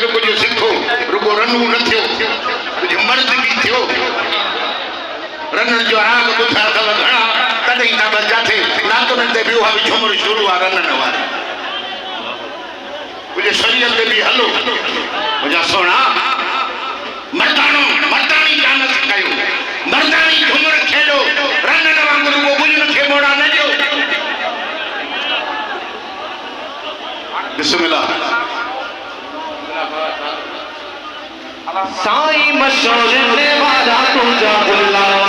रुको जो सिखो रुको रनू न थियो तुझे मर्द भी थियो रनन जो राग बुधा अथव घणा तॾहिं था बस जाथे नातुनि ते ॿियो बि झुमर शुरू आहे रनन वारी मुझे शरीयत में भी हलो मुझा सोना मर्दानो मर्दानी डांस कयो मर्दानी झुमर खेलो रनन वांगुरु को बुझन खे मोड़ा न ॾियो बिस्मिल्लाह साईं मशोरे वाला तुझा बुला